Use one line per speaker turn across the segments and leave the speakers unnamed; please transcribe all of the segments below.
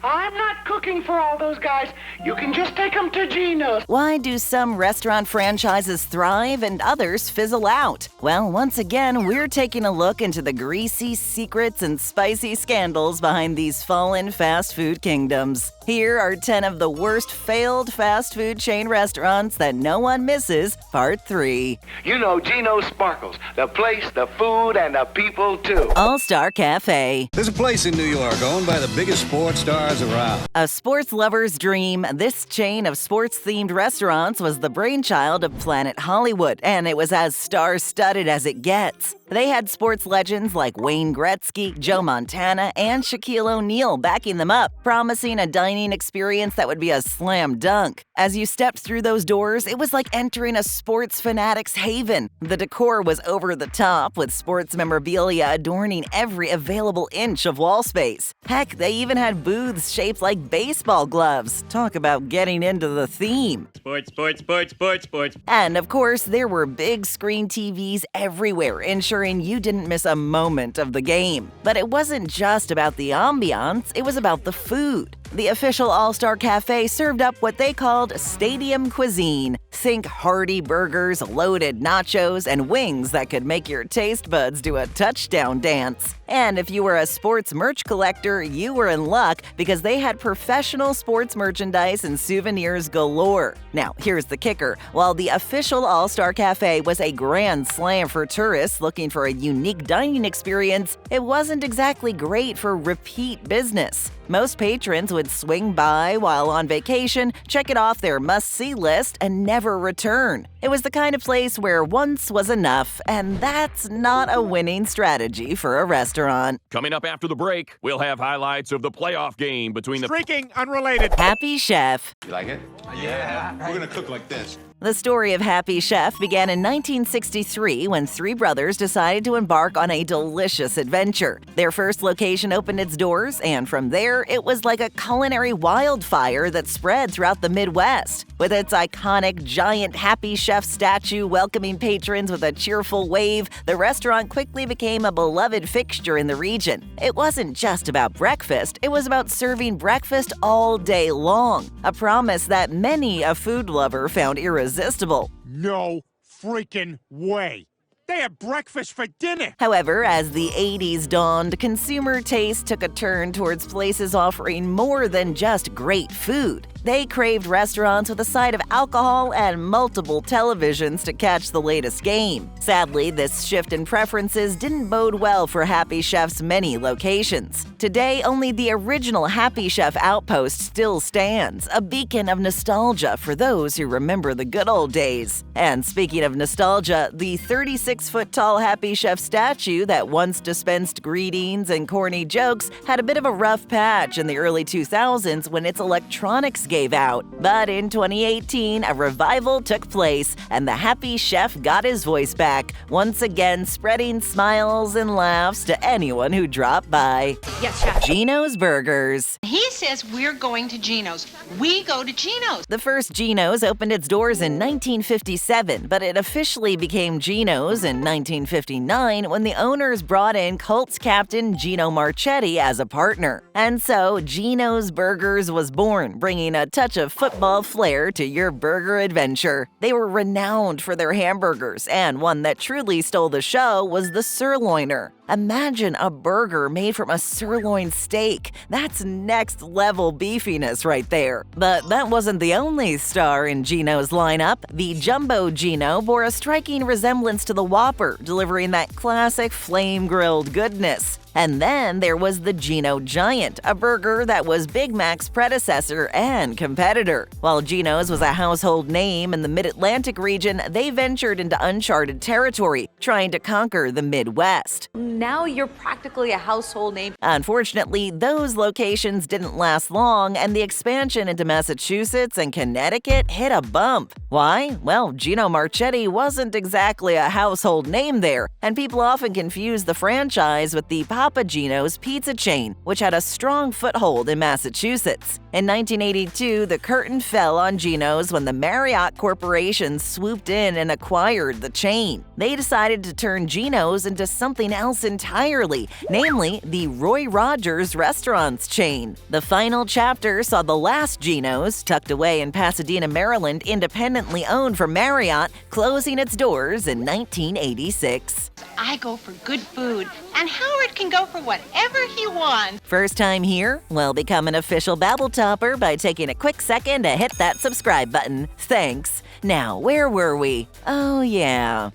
I'm not cooking for all those guys. You can just take them to Gino's.
Why do some restaurant franchises thrive and others fizzle out? Well, once again, we're taking a look into the greasy secrets and spicy scandals behind these fallen fast food kingdoms. Here are 10 of the worst failed fast food chain restaurants that no one misses, Part 3.
You know Gino's sparkles. The place, the food, and the people, too.
All-Star Café.
There's a place in New York owned by the biggest sports stars around.
A sports lover's dream, this chain of sports-themed restaurants was the brainchild of Planet Hollywood, and it was as star-studded as it gets. They had sports legends like Wayne Gretzky, Joe Montana, and Shaquille O'Neal backing them up, promising a dining experience that would be a slam dunk. As you stepped through those doors, it was like entering a sports fanatic's haven. The decor was over the top, with sports memorabilia adorning every available inch of wall space. Heck, they even had booths shaped like baseball gloves. Talk about getting into the theme.
Sports, sports, sports, sports, sports.
And of course, there were big screen TVs everywhere, ensuring you didn't miss a moment of the game. But it wasn't just about the ambiance, it was about the food. The official All-Star Café served up what they called stadium cuisine. Think hearty burgers, loaded nachos, and wings that could make your taste buds do a touchdown dance. And if you were a sports merch collector, you were in luck because they had professional sports merchandise and souvenirs galore. Now, here's the kicker. While the official All-Star Café was a grand slam for tourists looking for a unique dining experience, it wasn't exactly great for repeat business. Most patrons would swing by while on vacation, check it off their must-see list, and never return. It was the kind of place where once was enough, and that's not a winning strategy for a restaurant.
Coming up after the break, we'll have highlights of the playoff game between the
Streaking, unrelated.
Happy Chef.
You like it? Yeah. We're gonna cook like this.
The story of Happy Chef began in 1963 when three brothers decided to embark on a delicious adventure. Their first location opened its doors, and from there, it was like a culinary wildfire that spread throughout the Midwest. With its iconic giant Happy Chef statue welcoming patrons with a cheerful wave, the restaurant quickly became a beloved fixture in the region. It wasn't just about breakfast, it was about serving breakfast all day long, a promise that many a food lover found irresistible.
No freaking way. They have breakfast for dinner.
However, as the 80s dawned, consumer taste took a turn towards places offering more than just great food. They craved restaurants with a side of alcohol and multiple televisions to catch the latest game. Sadly, this shift in preferences didn't bode well for Happy Chef's many locations. Today, only the original Happy Chef outpost still stands, a beacon of nostalgia for those who remember the good old days. And speaking of nostalgia, the 36-foot-tall Happy Chef statue that once dispensed greetings and corny jokes had a bit of a rough patch in the early 2000s when its electronics gave out. But in 2018, a revival took place, and the Happy Chef got his voice back, once again spreading smiles and laughs to anyone who dropped by.
Yes, Chef.
Gino's Burgers.
He says we're going to Gino's. We go to Gino's.
The first Gino's opened its doors in 1957, but it officially became Gino's in 1959 when the owners brought in Colts captain Gino Marchetti as a partner. And so, Gino's Burgers was born, bringing a touch of football flair to your burger adventure. They were renowned for their hamburgers, and one that truly stole the show was the sirloiner. Imagine a burger made from a sirloin steak. That's next-level beefiness right there. But that wasn't the only star in Gino's lineup. The Jumbo Gino bore a striking resemblance to the Whopper, delivering that classic flame-grilled goodness. And then there was the Gino Giant, a burger that was Big Mac's predecessor and competitor. While Gino's was a household name in the Mid-Atlantic region, they ventured into uncharted territory, trying to conquer the Midwest.
Now you're practically a household name.
Unfortunately, those locations didn't last long, and the expansion into Massachusetts and Connecticut hit a bump. Why? Well, Gino Marchetti wasn't exactly a household name there, and people often confuse the franchise with the Papa Gino's pizza chain, which had a strong foothold in Massachusetts. In 1982, the curtain fell on Gino's when the Marriott Corporation swooped in and acquired the chain. They decided to turn Gino's into something else entirely, namely the Roy Rogers Restaurants chain. The final chapter saw the last Gino's, tucked away in Pasadena, Maryland, independently owned from Marriott, closing its doors in 1986.
I go for good food, and Howard can go for whatever he wants.
First time here? Well, become an official BabbleTopper by taking a quick second to hit that subscribe button. Thanks. Now, where were we? Oh, yeah.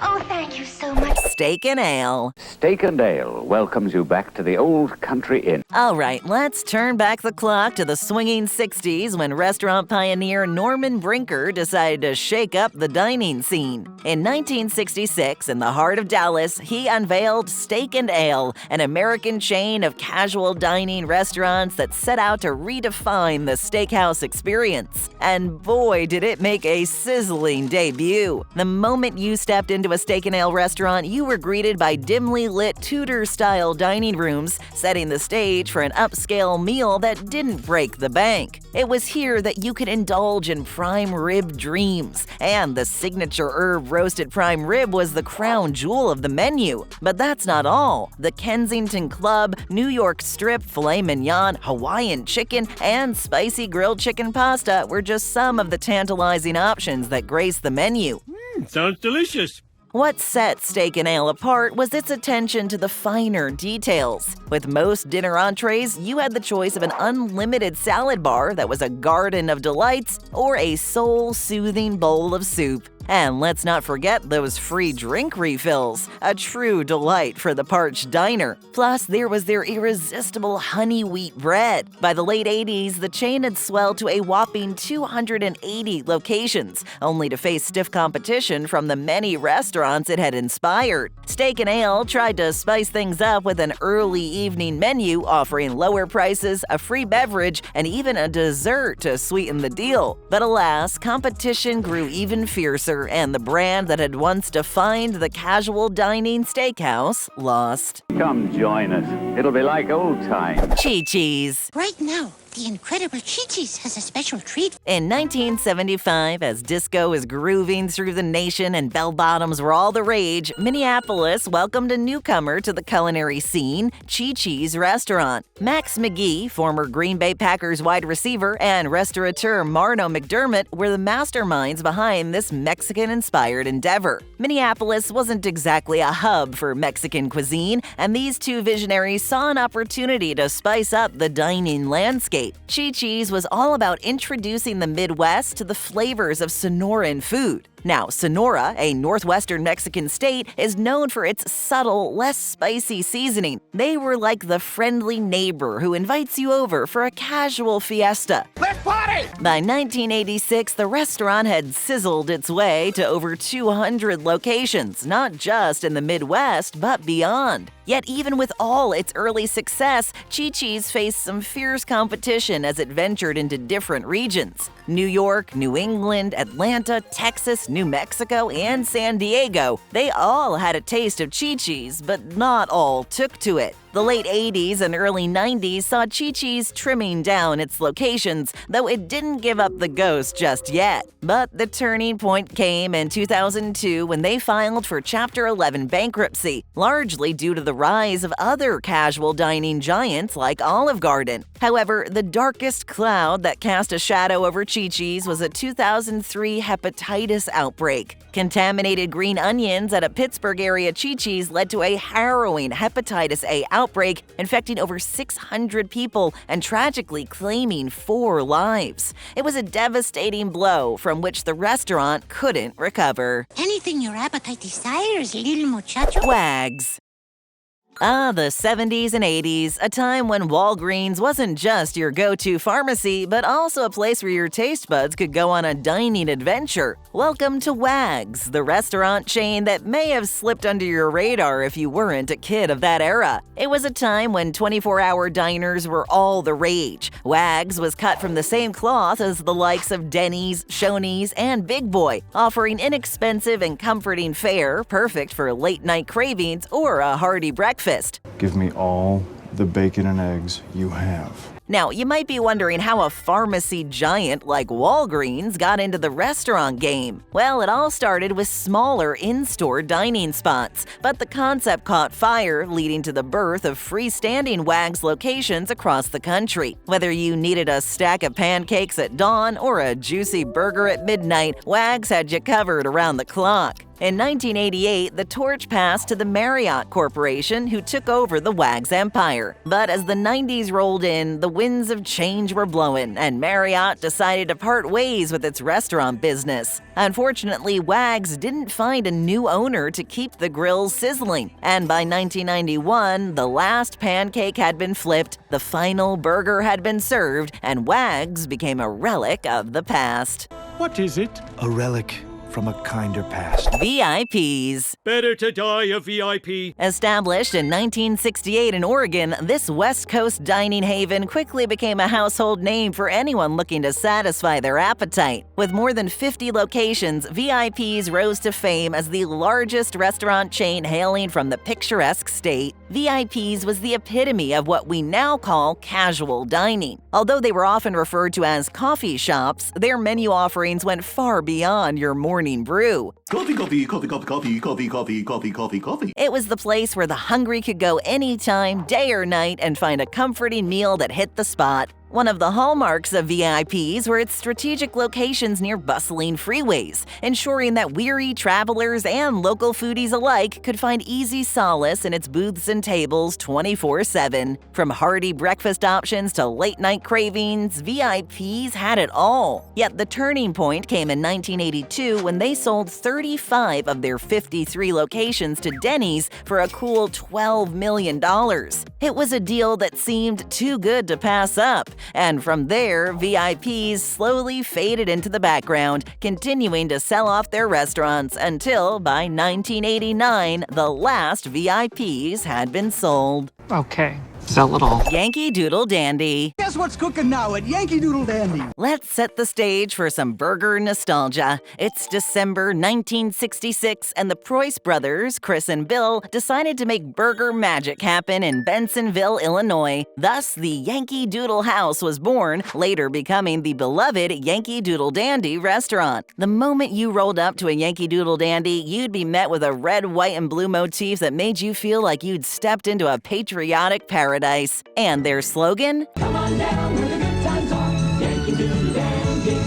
Oh, thank you so much.
Steak and Ale.
Steak and Ale welcomes you back to the old country inn.
All right, let's turn back the clock to the swinging 60s when restaurant pioneer Norman Brinker decided to shake up the dining scene. In 1966, in the heart of Dallas, he unveiled Steak and Ale, an American chain of casual dining restaurants that set out to redefine the steakhouse experience. And boy, did it make a sizzling debut. The moment you stepped into a Steak and Ale restaurant, you were greeted by dimly lit Tudor-style dining rooms, setting the stage for an upscale meal that didn't break the bank. It was here that you could indulge in prime rib dreams, and the signature herb roasted prime rib was the crown jewel of the menu. But that's not all. The Kensington Club, New York Strip, filet mignon, Hawaiian chicken, and spicy grilled chicken pasta were just some of the tantalizing options that graced the menu.
Sounds delicious.
What set Steak and Ale apart was its attention to the finer details. With most dinner entrees, you had the choice of an unlimited salad bar that was a garden of delights or a soul-soothing bowl of soup. And let's not forget those free drink refills, a true delight for the parched diner. Plus, there was their irresistible honey wheat bread. By the late 80s, the chain had swelled to a whopping 280 locations, only to face stiff competition from the many restaurants it had inspired. Steak and Ale tried to spice things up with an early evening menu offering lower prices, a free beverage, and even a dessert to sweeten the deal. But alas, competition grew even fiercer, and the brand that had once defined the casual dining steakhouse lost.
Come join us. It'll be like old times.
Chi-Chi's.
Right now, the incredible Chi-Chi's has a special treat.
In 1975, as disco is grooving through the nation and bell-bottoms were all the rage, Minneapolis welcomed a newcomer to the culinary scene, Chi-Chi's Restaurant. Max McGee, former Green Bay Packers wide receiver, and restaurateur Marno McDermott were the masterminds behind this Mexican-inspired endeavor. Minneapolis wasn't exactly a hub for Mexican cuisine, and these two visionaries saw an opportunity to spice up the dining landscape. Chi-Chi's was all about introducing the Midwest to the flavors of Sonoran food. Now, Sonora, a northwestern Mexican state, is known for its subtle, less spicy seasoning. They were like the friendly neighbor who invites you over for a casual fiesta.
Let's party!
By 1986, the restaurant had sizzled its way to over 200 locations, not just in the Midwest, but beyond. Yet even with all its early success, Chi-Chi's faced some fierce competition as it ventured into different regions. New York, New England, Atlanta, Texas, New Mexico, and San Diego. They all had a taste of Chi-Chi's, but not all took to it. The late 80s and early 90s saw Chi-Chi's trimming down its locations, though it didn't give up the ghost just yet. But the turning point came in 2002 when they filed for Chapter 11 bankruptcy, largely due to the rise of other casual dining giants like Olive Garden. However, the darkest cloud that cast a shadow over Chi-Chi's was a 2003 hepatitis outbreak. Contaminated green onions at a Pittsburgh area Chi-Chi's led to a harrowing hepatitis A outbreak, infecting over 600 people and tragically claiming 4 lives. It was a devastating blow from which the restaurant couldn't recover.
Anything your appetite desires, little muchacho.
Wags. The 70s and 80s, a time when Walgreens wasn't just your go-to pharmacy, but also a place where your taste buds could go on a dining adventure. Welcome to Wags, the restaurant chain that may have slipped under your radar if you weren't a kid of that era. It was a time when 24-hour diners were all the rage. Wags was cut from the same cloth as the likes of Denny's, Shoney's, and Big Boy, offering inexpensive and comforting fare perfect for late-night cravings or a hearty breakfast.
Give me all the bacon and eggs you have.
Now, you might be wondering how a pharmacy giant like Walgreens got into the restaurant game. Well, it all started with smaller in-store dining spots, but the concept caught fire, leading to the birth of freestanding Wags locations across the country. Whether you needed a stack of pancakes at dawn or a juicy burger at midnight, Wags had you covered around the clock. In 1988, the torch passed to the Marriott Corporation, who took over the Wags empire. But as the 90s rolled in, the winds of change were blowing, and Marriott decided to part ways with its restaurant business. Unfortunately, Wags didn't find a new owner to keep the grills sizzling, and by 1991, the last pancake had been flipped, the final burger had been served, and Wags became a relic of the past.
What is it?
A relic from a kinder past.
VIPs.
Better to die a VIP.
Established in 1968 in Oregon, this West Coast dining haven quickly became a household name for anyone looking to satisfy their appetite. With more than 50 locations, VIPs rose to fame as the largest restaurant chain hailing from the picturesque state. VIPs was the epitome of what we now call casual dining. Although they were often referred to as coffee shops, their menu offerings went far beyond your morning brew.
Coffee, coffee, coffee, coffee, coffee, coffee, coffee, coffee, coffee, coffee.
It was the place where the hungry could go anytime, day or night, and find a comforting meal that hit the spot. One of the hallmarks of VIPs were its strategic locations near bustling freeways, ensuring that weary travelers and local foodies alike could find easy solace in its booths and tables 24/7. From hearty breakfast options to late-night cravings, VIPs had it all. Yet the turning point came in 1982 when they sold 35 of their 53 locations to Denny's for a cool $12 million. It was a deal that seemed too good to pass up. And from there, VIPs slowly faded into the background, continuing to sell off their restaurants until, by 1989, the last VIPs had been sold.
Okay. Sell it all.
Yankee Doodle Dandy.
Guess what's cooking now at Yankee Doodle Dandy?
Let's set the stage for some burger nostalgia. It's December 1966, and the Preuss brothers, Chris and Bill, decided to make burger magic happen in Bensonville, Illinois. Thus, the Yankee Doodle House was born, later becoming the beloved Yankee Doodle Dandy restaurant. The moment you rolled up to a Yankee Doodle Dandy, you'd be met with a red, white, and blue motif that made you feel like you'd stepped into a patriotic paradise. And their slogan? Come on down where the good times are, Yankee Doodle Dandy.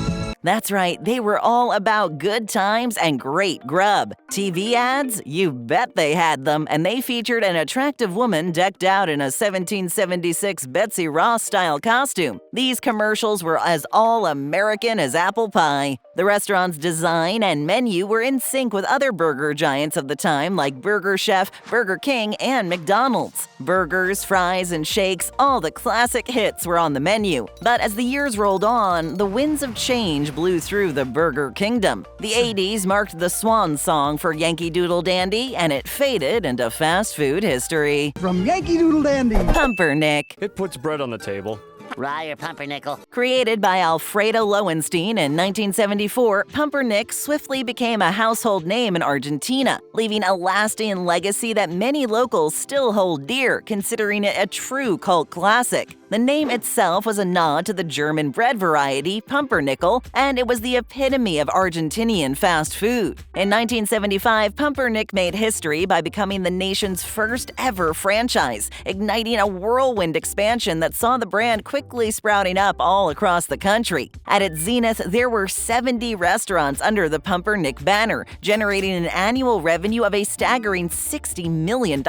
That's right, they were all about good times and great grub. TV ads? You bet they had them, and they featured an attractive woman decked out in a 1776 Betsy Ross-style costume. These commercials were as all-American as apple pie. The restaurant's design and menu were in sync with other burger giants of the time like Burger Chef, Burger King, and McDonald's. Burgers, fries, and shakes, all the classic hits were on the menu. But as the years rolled on, the winds of change blew through the Burger Kingdom. The 80s marked the swan song for Yankee Doodle Dandy, and it faded into fast food history.
From Yankee Doodle Dandy,
Pumpernickel.
It puts bread on the table.
Rye or pumpernickel.
Created by Alfredo Lowenstein in 1974, Pumpernickel swiftly became a household name in Argentina, leaving a lasting legacy that many locals still hold dear, considering it a true cult classic. The name itself was a nod to the German bread variety, pumpernickel, and it was the epitome of Argentinian fast food. In 1975, Pumpernickel made history by becoming the nation's first ever franchise, igniting a whirlwind expansion that saw the brand quickly sprouting up all across the country. At its zenith, there were 70 restaurants under the Pumpernickel banner, generating an annual revenue of a staggering $60 million.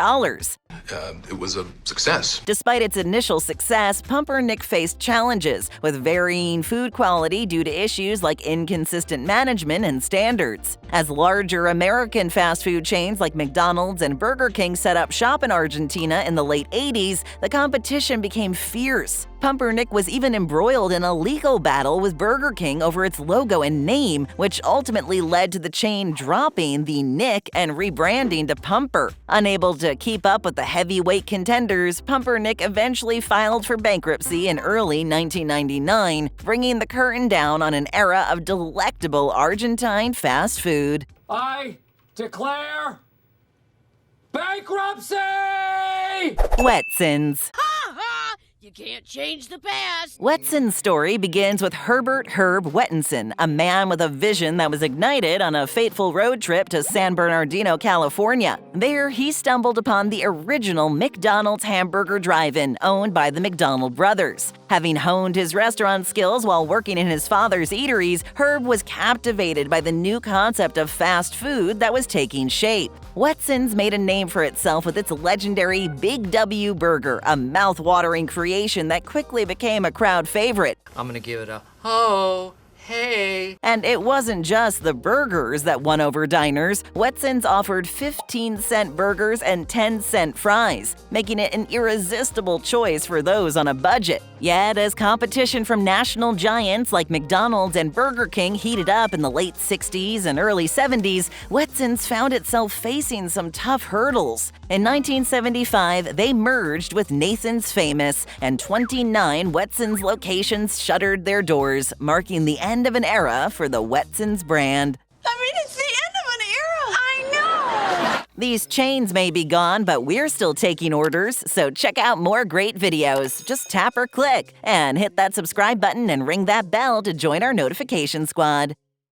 It was a success.
Despite its initial success, Pumpernickel faced challenges, with varying food quality due to issues like inconsistent management and standards. As larger American fast food chains like McDonald's and Burger King set up shop in Argentina in the late 80s, the competition became fierce. Pumpernickel was even embroiled in a legal battle with Burger King over its logo and name, which ultimately led to the chain dropping the Nick and rebranding to Pumper. Unable to keep up with the heavyweight contenders, Pumpernickel eventually filed for bankruptcy in early 1999, bringing the curtain down on an era of delectable Argentine fast food.
I declare Bankruptcy!
Wetson's.
You can't change the past.
Wetson's story begins with Herbert Herb Wetson, a man with a vision that was ignited on a fateful road trip to San Bernardino, California. There, he stumbled upon the original McDonald's hamburger drive-in owned by the McDonald brothers. Having honed his restaurant skills while working in his father's eateries, Herb was captivated by the new concept of fast food that was taking shape. Wetson's made a name for itself with its legendary Big W burger, a mouth-watering creation that quickly became a crowd favorite.
I'm gonna give it a oh, hey.
And it wasn't just the burgers that won over diners. Wetson's offered 15-cent burgers and 10-cent fries, making it an irresistible choice for those on a budget. Yet, as competition from national giants like McDonald's and Burger King heated up in the late 60s and early 70s, Wetson's found itself facing some tough hurdles. In 1975, they merged with Nathan's Famous, and 29 Wetson's locations shuttered their doors, marking the end of an era for the Wetson's brand.
I mean, it's the end of an era. I know.
These chains may be gone, but we're still taking orders, so check out more great videos. Just tap or click, and hit that subscribe button and ring that bell to join our notification squad.